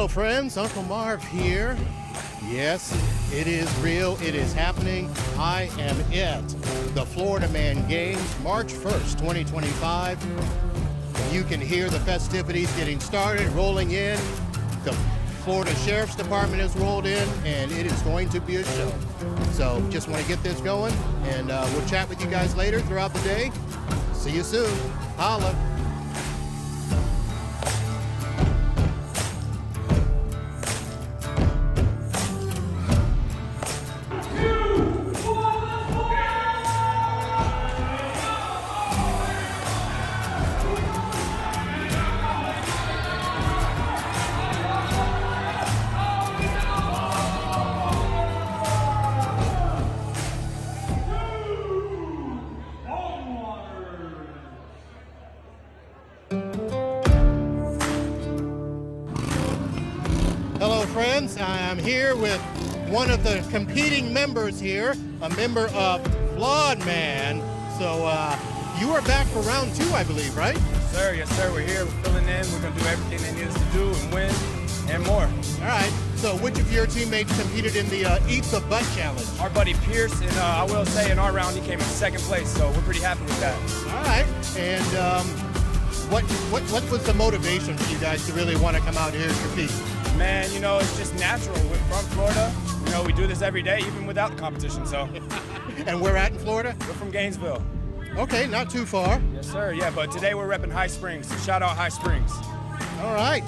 Hello friends, Uncle Marv here. Yes, it is real, it is happening. I am at the Florida Man Games, March 1st, 2025. You can hear the festivities getting started, rolling in. The Florida Sheriff's Department has rolled in, and it is going to be a show. So just want to get this going, and we'll chat with you guys later throughout the day. See you soon. Holla. Hello friends, I'm here with one of the competing members here, a member of Flawed Man. So you are back for round 2, I believe, right? Yes sir, we're here, we're filling in, we're gonna do everything they need us to do and win and more. All right, so which of your teammates competed in the Eat the Butt Challenge? Our buddy Pierce, and I will say in our round he came in second place, so we're pretty happy with that. All right, and what was the motivation for you guys to really want to come out here and compete? Man, you know, it's just natural. We're from Florida. You know, we do this every day, even without the competition, so. And where at in Florida? We're from Gainesville. Okay, not too far. Yes, sir, yeah, but today we're repping High Springs, so shout out High Springs. All right,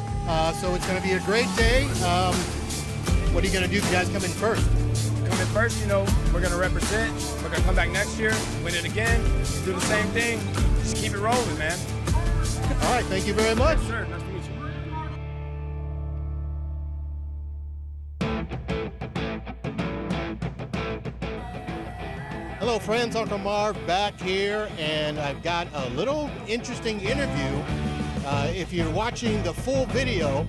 so it's going to be a great day. What are you going to do if you guys come in first? Come in first, you know, we're going to represent. We're going to come back next year, win it again, do the same thing. Just keep it rolling, man. All right, thank you very much. Yes, sir, nice to meet you. Hello friends, Uncle Marv back here, and I've got a little interesting interview. If you're watching the full video,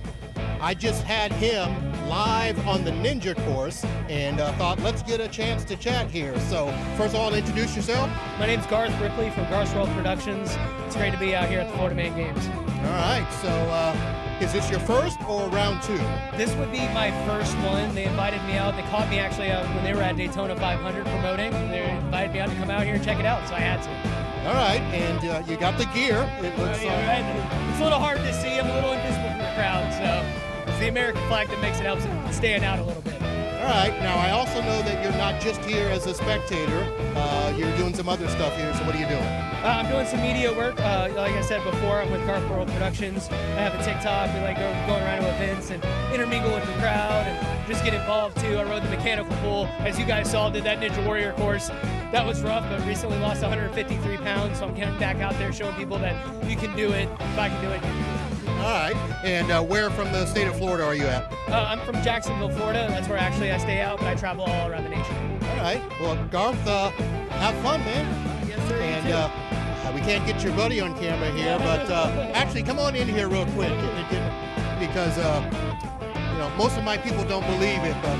I just had him live on the Ninja course and thought let's get a chance to chat here. So first of all, introduce yourself. My name's Garth Brickley from Garth Productions. It's great to be out here at the Florida Man Games. All right, so is this your first or round 2? This would be my first one. They invited me out. They caught me actually out when they were at Daytona 500 promoting. They invited me out to come out here and check it out, so I had to. All right, and you got the gear. It looks It's a little hard to see. I'm a little invisible from the crowd, so it's the American flag that makes it helps it stand out a little bit. All right, now I also know that you're not just here as a spectator. You're doing some other stuff here, so what are you doing? I'm doing some media work. Like I said before, I'm with Garth Productions. I have a TikTok. We like going around to events and intermingle with the crowd and just get involved too. I rode the mechanical pool. As you guys saw, did that Ninja Warrior course. That was rough, but recently lost 153 pounds, so I'm getting back out there showing people that you can do it. If I can do it, you can do it. All right, and where from the state of Florida are you at? I'm from Jacksonville, Florida. That's where actually I stay out, but I travel all around the nation. All right, well, Garth, have fun, man. Yes, sir. And we can't get your buddy on camera here, but actually, come on in here real quick, because you know, most of my people don't believe it, but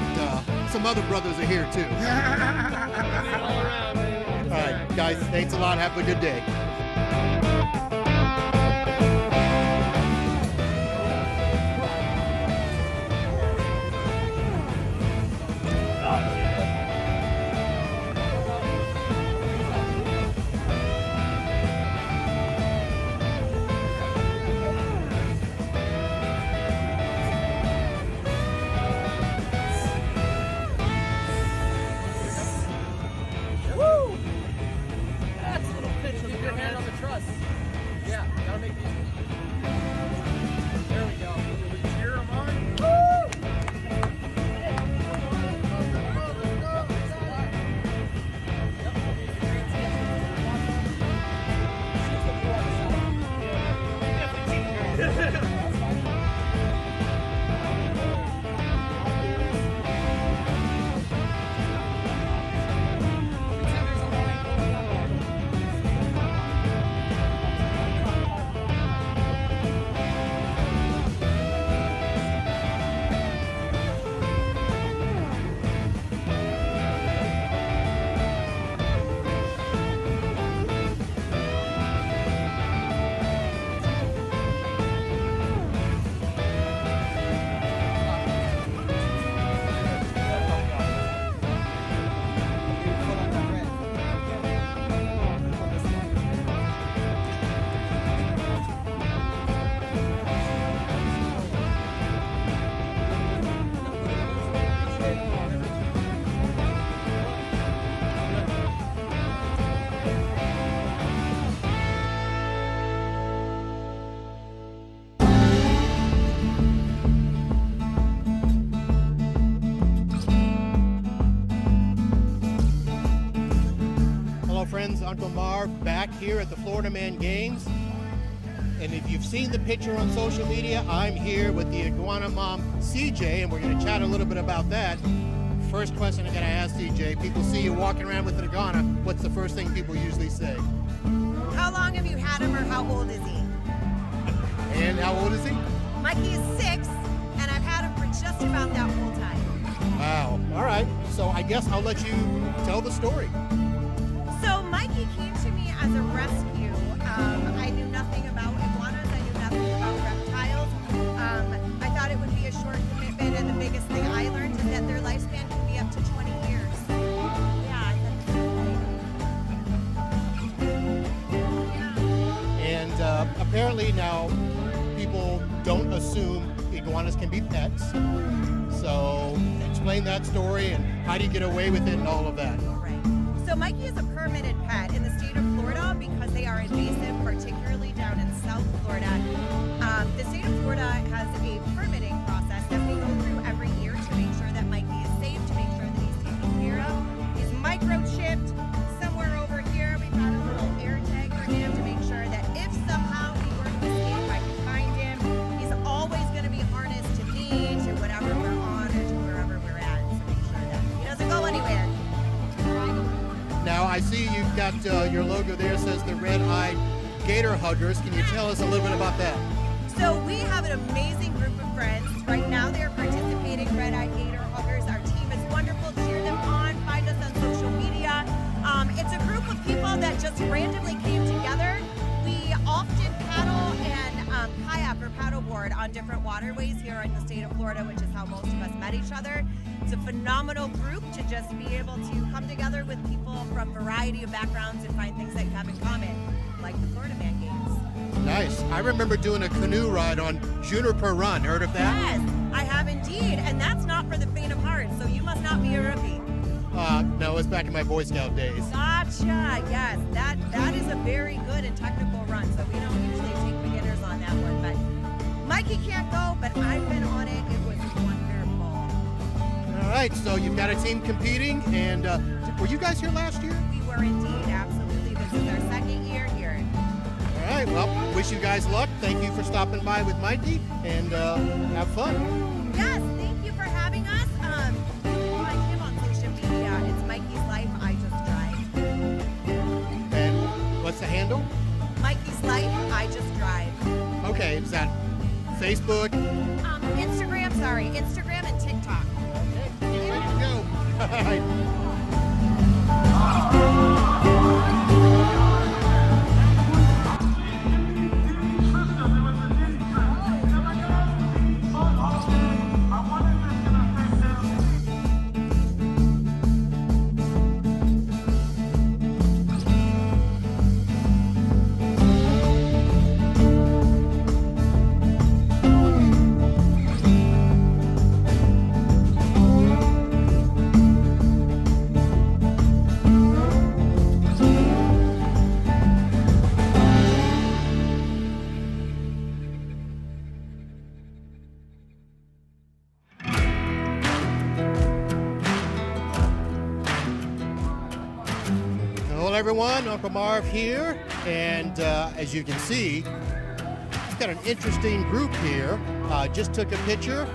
some other brothers are here too. All around, baby. All right, guys, thanks a lot. Have a good day. Uncle Marv, back here at the Florida Man Games. And if you've seen the picture on social media, I'm here with the Iguana mom, CJ, and we're going to chat a little bit about that. First question I got to ask CJ, people see you walking around with an iguana, what's the first thing people usually say? How long have you had him, or how old is he? And how old is he? Mikey is 6, and I've had him for just about that whole time. Wow. All right. So I guess I'll let you tell the story. So Mikey came to me as a rescue. I knew nothing about iguanas. I knew nothing about reptiles. I thought it would be a short commitment, and the biggest thing I learned is that their lifespan can be up to 20 years. Yeah. And apparently now people don't assume iguanas can be pets. So explain that story and how do you get away with it and all of that. Right. So Mikey is a permanent pet in the state of Florida because they are invasive, particularly down in South Florida. The state of Florida has a permitting process that we go through every year to make sure that Mikey is safe, to make sure that he's taken care of. He's microchipped. Somewhere over here, we've got a little air tag for him to make sure that if somehow he were to escape, I can find him. He's always going to be harnessed to me, to whatever we're on, or to wherever we're at, to make sure that he doesn't go anywhere. Now I see you've got your logo there, says the Red-Eyed Gator Huggers. Can you tell us a little bit about that? So we have an amazing group of friends. Right now they are participating, Red-Eyed Gator Huggers. Our team is wonderful. Cheer them on. Find us on social media. It's a group of people that just randomly came together. We often paddle and kayak or paddleboard on different waterways here in the state of Florida, which is how most of us met each other. It's a phenomenal group to just be able to come together with people from a variety of backgrounds and find things that you have in common, like the Florida Man Games. Nice. I remember doing a canoe ride on Juniper Run. Heard of that? Yes, I have indeed, and that's not for the faint of heart, so you must not be a rookie. No, it's back in my Boy Scout days. Gotcha, yes, that is a very good and technical run, so we don't usually take beginners on that one, but Mikey can't go, but I've been on it. It was wonderful. All right, so you've got a team competing, and were you guys here last year? We were indeed, absolutely. This is our second year here. All right, well, wish you guys luck. Thank you for stopping by with Mikey, and have fun. Yes, thank you for having us. You can find him on social media. It's Mikey's Life, I Just Drive. And what's the handle? Mikey's Life, I Just Drive. Okay, is that Facebook? Instagram and TikTok. Okay, get ready to go. All right. Hello everyone, Uncle Marv here, and as you can see, we've got an interesting group here. Just took a picture.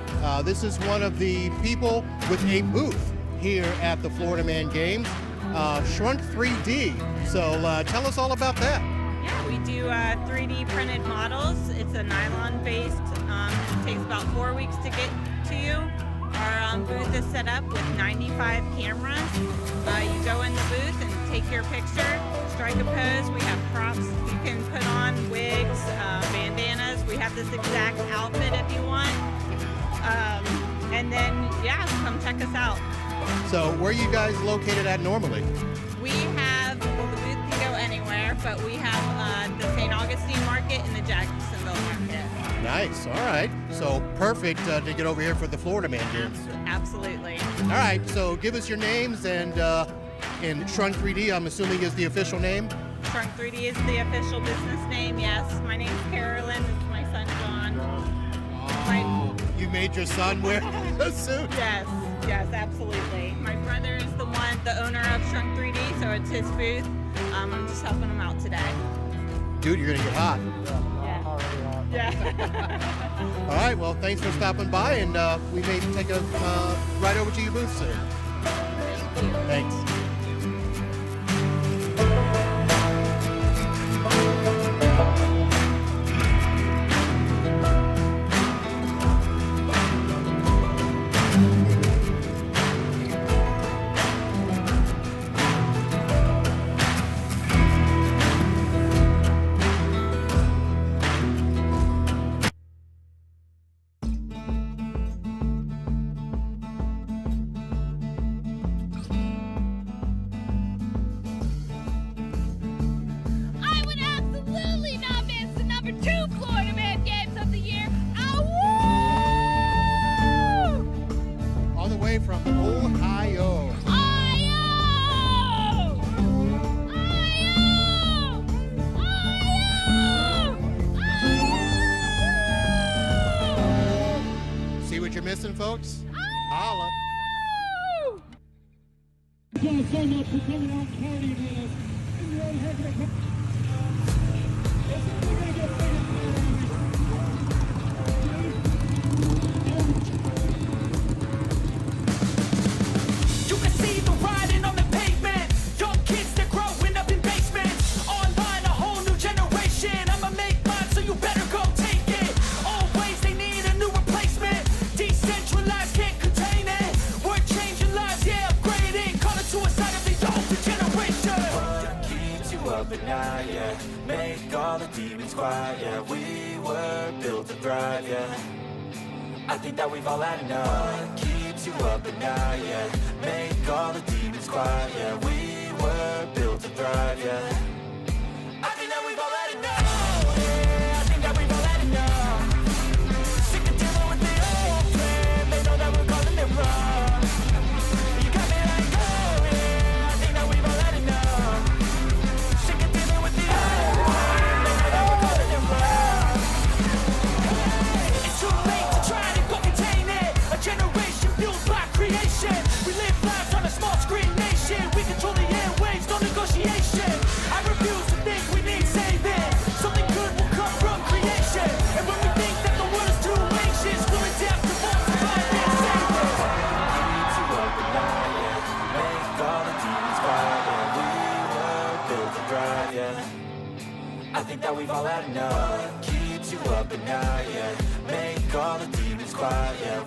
This is one of the people with a booth here at the Florida Man Games, Shrunk 3D. So tell us all about that. Yeah, we do 3D printed models. It's a nylon based. It takes about 4 weeks to get to you. Our booth is set up with 95 cameras. You go in the booth and take your picture, strike a pose. We have props you can put on, wigs, bandanas. We have this exact outfit if you want. And then, yeah, come check us out. So where are you guys located at normally? We have, well, the booth can go anywhere, but we have the St. Augustine Market and the Jacksonville Market. Nice, all right. So perfect to get over here for the Florida Man Games. Absolutely. All right, so give us your names, and Shrunk 3D, I'm assuming, is the official name? Shrunk 3D is the official business name, yes. My name's Carolyn, this is my son John. Oh, you made your son wear a suit? Yes. Yes, absolutely. My brother is the owner of Shrunk 3D, so it's his booth. I'm just helping him out today. Dude, you're gonna get hot. Yeah. All right, well, thanks for stopping by, and we may take a ride over to your booth soon. Thanks. I would absolutely not miss the number 2 Florida Man Games of the year. Awoo! All the way from Ohio. See what you're missing, folks? Holla. Thank you so much for coming out and partying with us. And you're all having a good time. It's only gonna get bigger from here on. You can see the riding on the pavement. Young kids, they're growing up in basements. Online, a whole new generation. I'ma make mine, so you better go take it. Always, they need a new replacement. Decentralized, can't contain it. We're changing lives, yeah, upgrading. Call it suicide of the older generation. What keeps you up at night, yeah? Make all the demons quiet, yeah. We were built to thrive, yeah. I think that we've all had enough. What keeps you up at night, yeah? Make all the demons quiet, yeah. We were built to thrive, yeah. I think that we've all had enough. Yeah, I think that we've all had enough. Sick of dealing with the old plan. They know that we're calling it wrong. You got me like, oh yeah, I think that we've all had enough. Sick of dealing with the old plan. They know that we're calling it wrong. It's too late to try to go contain it. A generation fueled by creation. We live lives on a small screen nation. We control the airwaves, no negotiation. I refuse to think we need saving. Something good will come from creation. And when we think that the world is too anxious, we'll adapt to more survive and save it. Keeps you up at night, yeah. Make all the demons quiet, yeah. We were built to thrive, yeah. I think that we've all had enough. Keeps you up at night, yeah. Make all the demons quiet, yeah.